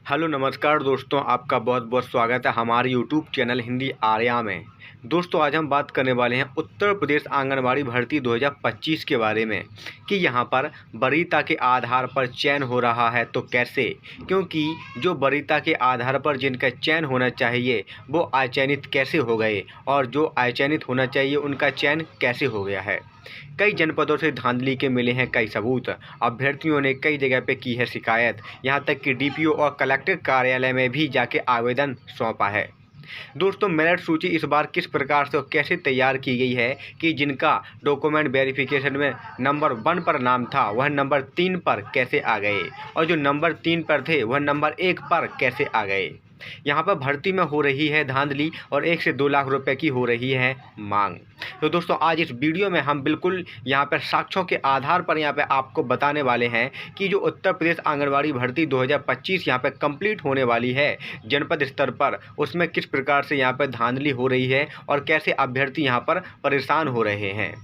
Hello नमस्कार दोस्तों, आपका बहुत बहुत स्वागत है हमारे यूट्यूब चैनल हिंदी आर्या में। दोस्तों आज हम बात करने वाले हैं उत्तर प्रदेश आंगनबाड़ी भर्ती 2025 के बारे में कि यहाँ पर वरीयता के आधार पर चयन हो रहा है तो कैसे, क्योंकि जो वरीयता के आधार पर जिनका चयन होना चाहिए वो अचयनित कैसे हो गए और जो अचयनित होना चाहिए उनका चयन कैसे हो गया है। कई जनपदों से धांधली के मिले हैं कई सबूत। अभ्यर्थियों ने कई जगह पे की है शिकायत, यहाँ तक कि डीपीओ और कलेक्टर कार्यालय में भी जाके आवेदन सौंपा है। दोस्तों मेरिट सूची इस बार किस प्रकार से और कैसे तैयार की गई है कि जिनका डॉक्यूमेंट वेरिफिकेशन में नंबर 1 पर नाम था वह नंबर 3 पर कैसे आ गए और जो नंबर 3 पर थे वह नंबर 1 पर कैसे आ गए। यहाँ पर भर्ती में हो रही है धांधली और 1 से 2 लाख रुपए की हो रही है मांग। तो दोस्तों आज इस वीडियो में हम बिल्कुल यहाँ पर साक्ष्यों के आधार पर यहाँ पे आपको बताने वाले हैं कि जो उत्तर प्रदेश आंगनबाड़ी भर्ती 2025 यहाँ पे कंप्लीट होने वाली है जनपद स्तर पर, उसमें किस प्रकार से यहाँ पर धांधली हो रही है और कैसे अभ्यर्थी यहाँ पर परेशान हो रहे हैं।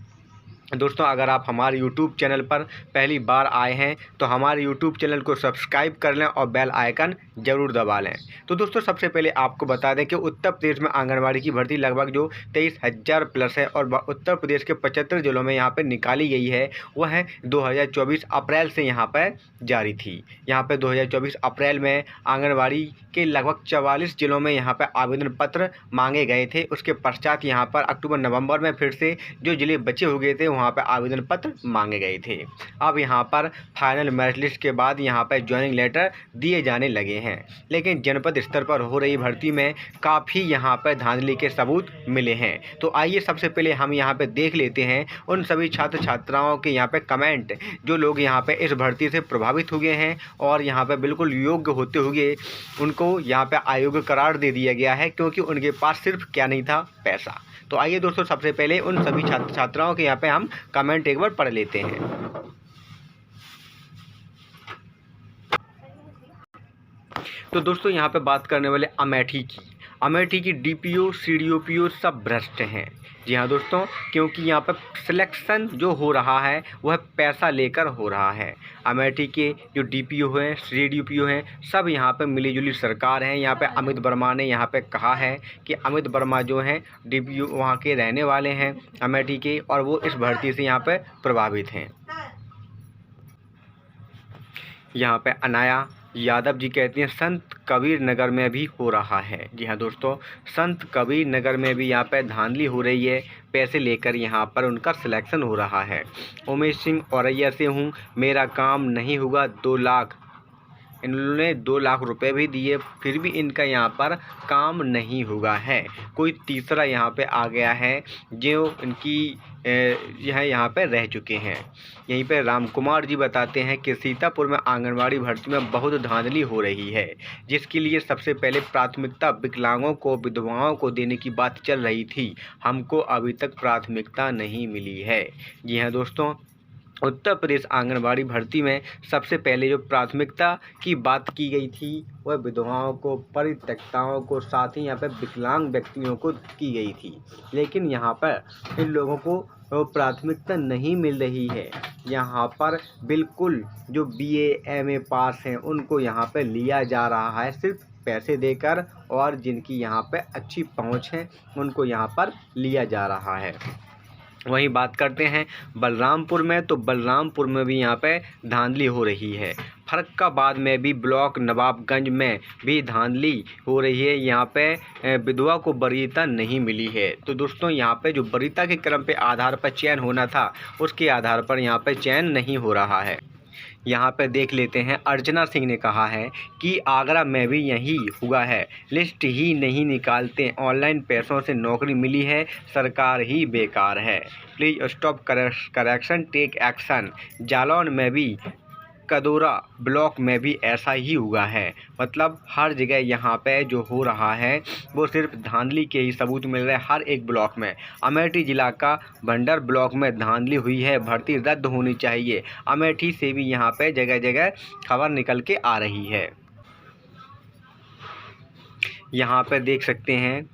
दोस्तों अगर आप हमारे YouTube चैनल पर पहली बार आए हैं तो हमारे YouTube चैनल को सब्सक्राइब कर लें और बेल आइकन ज़रूर दबा लें। तो दोस्तों सबसे पहले आपको बता दें कि उत्तर प्रदेश में आंगनबाड़ी की भर्ती लगभग जो 23,000 प्लस है और उत्तर प्रदेश के 75 जिलों में यहाँ पर निकाली गई है वह है 2024 अप्रैल से यहाँ पर जारी थी। यहाँ पर 2024 अप्रैल में आंगनबाड़ी के लगभग 44 जिलों में यहाँ पर आवेदन पत्र मांगे गए थे। उसके पश्चात यहाँ पर अक्टूबर नवंबर में फिर से जो जिले बचे हुए थे वहाँ पर आवेदन पत्र मांगे गए थे। अब यहाँ पर फाइनल मेरिट लिस्ट के बाद यहाँ पर ज्वाइनिंग लेटर दिए जाने लगे हैं, लेकिन जनपद स्तर पर हो रही भर्ती में काफ़ी यहाँ पर धांधली के सबूत मिले हैं। तो आइए सबसे पहले हम यहाँ पे देख लेते हैं उन सभी छात्र छात्राओं के यहाँ पे कमेंट, जो लोग यहाँ पे इस भर्ती से प्रभावित हुए हैं और यहाँ पे बिल्कुल योग्य होते हुए उनको यहाँ पे अयोग्य करार दे दिया गया है क्योंकि उनके पास सिर्फ क्या नहीं था, पैसा। तो आइए दोस्तों सबसे पहले उन सभी छात्र छात्राओं के यहाँ पे हम कमेंट एक बार पढ़ लेते हैं। तो दोस्तों यहाँ पे बात करने वाले अमेठी की डीपीओ सीडीओपीओ सब भ्रष्ट हैं। जी हाँ दोस्तों, क्योंकि यहाँ पर सिलेक्शन जो हो रहा है वह पैसा लेकर हो रहा है। अमेठी के जो डीपीओ हैं सीडीओपीओ हैं सब यहाँ पे मिलीजुली सरकार हैं। यहाँ पे अमित वर्मा ने यहाँ पे कहा है कि अमित वर्मा जो हैं डीपीओ वहाँ के रहने वाले हैं अमेठी के और वो इस भर्ती से यहाँ पे प्रभावित हैं। यहाँ पे अनाया यादव जी कहती हैं संत कबीर नगर में भी हो रहा है। जी हाँ दोस्तों, संत कबीर नगर में भी यहाँ पर धांधली हो रही है, पैसे लेकर यहाँ पर उनका सिलेक्शन हो रहा है। उमेश सिंह औरैया से हूँ, मेरा काम नहीं हुआ 2 लाख, इन्होंने 2 लाख रुपए भी दिए फिर भी इनका यहाँ पर काम नहीं हुआ है। कोई तीसरा यहाँ पे आ गया है जो इनकी यहाँ पे रह चुके हैं। यहीं पे राम कुमार जी बताते हैं कि सीतापुर में आंगनबाड़ी भर्ती में बहुत धांधली हो रही है, जिसके लिए सबसे पहले प्राथमिकता विकलांगों को विधवाओं को देने की बात चल रही थी, हमको अभी तक प्राथमिकता नहीं मिली है। जी हाँ दोस्तों, उत्तर प्रदेश आंगनबाड़ी भर्ती में सबसे पहले जो प्राथमिकता की बात की गई थी वह विधवाओं को, परित्यक्ताओं को, साथ ही यहाँ पर विकलांग व्यक्तियों को की गई थी, लेकिन यहाँ पर इन लोगों को प्राथमिकता नहीं मिल रही है। यहाँ पर बिल्कुल जो BA MA पास हैं उनको यहाँ पर लिया जा रहा है सिर्फ पैसे देकर, और जिनकी यहाँ पर अच्छी पहुँच है उनको यहाँ पर लिया जा रहा है। वहीं बात करते हैं बलरामपुर में, तो बलरामपुर में भी यहाँ पे धांधली हो रही है। फर्रुखाबाद में भी, ब्लॉक नवाबगंज में भी धांधली हो रही है। यहाँ पे विधवा को वरीयता नहीं मिली है। तो दोस्तों यहाँ पे जो वरीयता के क्रम पे आधार पर चयन होना था उसके आधार पर यहाँ पे चयन नहीं हो रहा है। यहाँ पे देख लेते हैं, अर्चना सिंह ने कहा है कि आगरा में भी यही हुआ है, लिस्ट ही नहीं निकालते, ऑनलाइन पैसों से नौकरी मिली है, सरकार ही बेकार है, please stop correction take action. Jalaun में भी, कदोरा ब्लॉक में भी ऐसा ही हुआ है। मतलब हर जगह यहाँ पे जो हो रहा है वो सिर्फ धांधली के ही सबूत मिल रहे हैं हर एक ब्लॉक में। अमेठी जिला का भंडर ब्लॉक में धांधली हुई है, भर्ती रद्द होनी चाहिए। अमेठी से भी यहाँ पे जगह जगह खबर निकल के आ रही है। यहाँ पे देख सकते हैं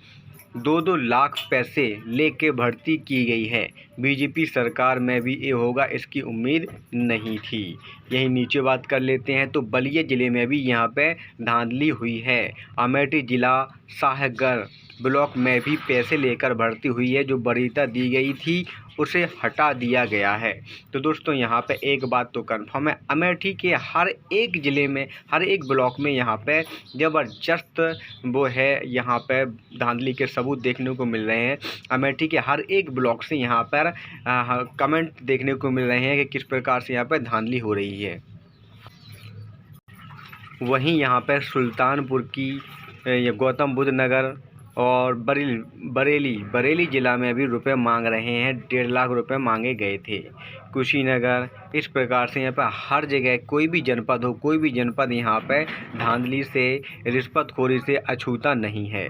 2-2 लाख पैसे लेके भर्ती की गई है। बीजेपी सरकार में भी ये होगा, इसकी उम्मीद नहीं थी। यही नीचे बात कर लेते हैं तो बलिया ज़िले में भी यहाँ पे धांधली हुई है। अमेठी जिला शाहगढ़ ब्लॉक में भी पैसे लेकर भर्ती हुई है। जो वरीयता दी गई थी उसे हटा दिया गया है। तो दोस्तों यहाँ पे एक बात तो कन्फर्म है, अमेठी के हर एक ज़िले में, हर एक ब्लॉक में यहाँ पे ज़बरदस्त वो है, यहाँ पे धांधली के सबूत देखने को मिल रहे हैं। अमेठी के हर एक ब्लॉक से यहाँ पर कमेंट देखने को मिल रहे हैं कि किस प्रकार से यहाँ पर धांधली हो रही है। वहीं यहाँ पर सुल्तानपुर की ये गौतम बुद्ध नगर और बरेली ज़िला में भी रुपए मांग रहे हैं। 1.5 लाख रुपए मांगे गए थे। कुशीनगर, इस प्रकार से यहाँ पर हर जगह कोई भी जनपद यहाँ पे धांधली से, रिश्वतखोरी से अछूता नहीं है।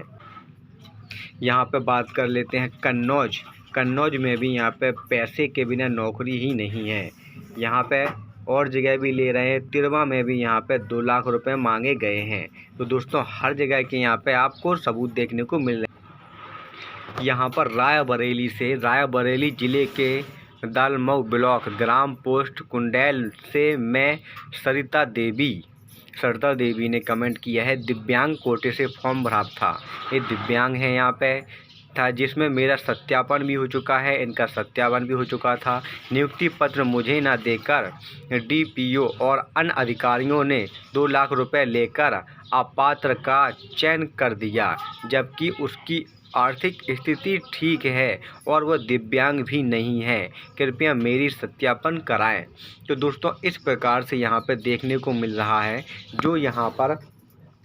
यहाँ पे बात कर लेते हैं कन्नौज में भी यहाँ पे पैसे के बिना नौकरी ही नहीं है। यहाँ पे और जगह भी ले रहे हैं। तिरवा में भी यहाँ पे 2 लाख रुपए मांगे गए हैं। तो दोस्तों हर जगह के यहाँ पे आपको सबूत देखने को मिल रहे हैं। यहाँ पर रायबरेली ज़िले के दालमऊ ब्लॉक ग्राम पोस्ट कुंडेल से मैं सरिता देवी ने कमेंट किया है, दिव्यांग कोटे से फॉर्म भरा था। ये दिव्यांग है यहाँ पे था, जिसमें मेरा सत्यापन भी हो चुका है, इनका सत्यापन भी हो चुका था। नियुक्ति पत्र मुझे ना देकर डीपीओ और अन्य अधिकारियों ने 2 लाख रुपए लेकर अपात्र का चयन कर दिया, जबकि उसकी आर्थिक स्थिति ठीक है और वह दिव्यांग भी नहीं है। कृपया मेरी सत्यापन कराएं। तो दोस्तों इस प्रकार से यहाँ पे देखने को मिल रहा है, जो यहाँ पर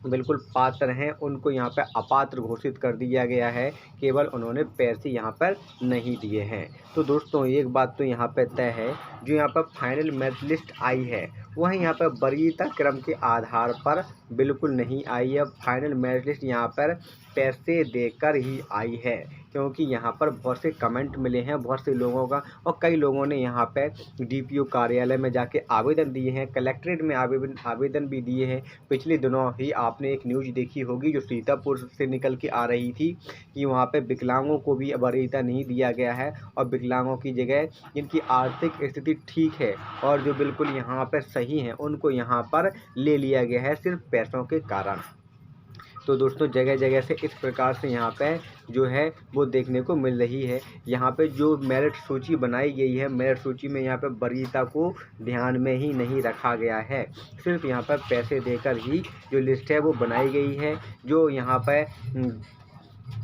बिल्कुल पात्र हैं उनको यहाँ पे अपात्र घोषित कर दिया गया है, केवल उन्होंने पैसे यहाँ पर नहीं दिए हैं। तो दोस्तों एक बात तो यहाँ पे तय है, जो यहाँ पर फाइनल मेरिट लिस्ट आई है वह यहाँ पर वरीयता क्रम के आधार पर बिल्कुल नहीं आई है। फाइनल मेरिट लिस्ट यहाँ पर पैसे देकर ही आई है, क्योंकि यहाँ पर बहुत से कमेंट मिले हैं बहुत से लोगों का, और कई लोगों ने यहाँ पे डीपीओ कार्यालय में जाके आवेदन दिए हैं, कलेक्ट्रेट में आवेदन भी दिए हैं। पिछले दिनों ही आपने एक न्यूज़ देखी होगी जो सीतापुर से निकल के आ रही थी कि वहाँ पे विकलांगों को भी वरीयता नहीं दिया गया है, और विकलांगों की जगह जिनकी आर्थिक स्थिति ठीक है और जो बिल्कुल यहाँ पर सही हैं उनको यहाँ पर ले लिया गया है सिर्फ पैसों के कारण। तो दोस्तों जगह जगह से इस प्रकार से यहाँ पे जो है वो देखने को मिल रही है। यहाँ पे जो मेरिट सूची बनाई गई है, मेरिट सूची में यहाँ पे वरीयता को ध्यान में ही नहीं रखा गया है, सिर्फ यहाँ पर पैसे देकर ही जो लिस्ट है वो बनाई गई है, जो यहाँ पे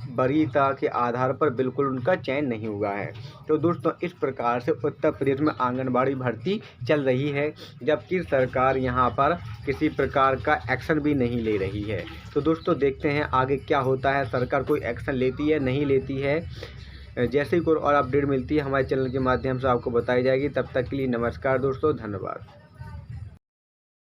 वरीयता के आधार पर बिल्कुल उनका चयन नहीं हुआ है। तो दोस्तों इस प्रकार से उत्तर प्रदेश में आंगनबाड़ी भर्ती चल रही है, जबकि सरकार यहाँ पर किसी प्रकार का एक्शन भी नहीं ले रही है। तो दोस्तों देखते हैं आगे क्या होता है, सरकार कोई एक्शन लेती है नहीं लेती है। जैसे ही कोई और अपडेट मिलती है हमारे चैनल के माध्यम से आपको बताई जाएगी। तब तक के लिए नमस्कार दोस्तों, धन्यवाद।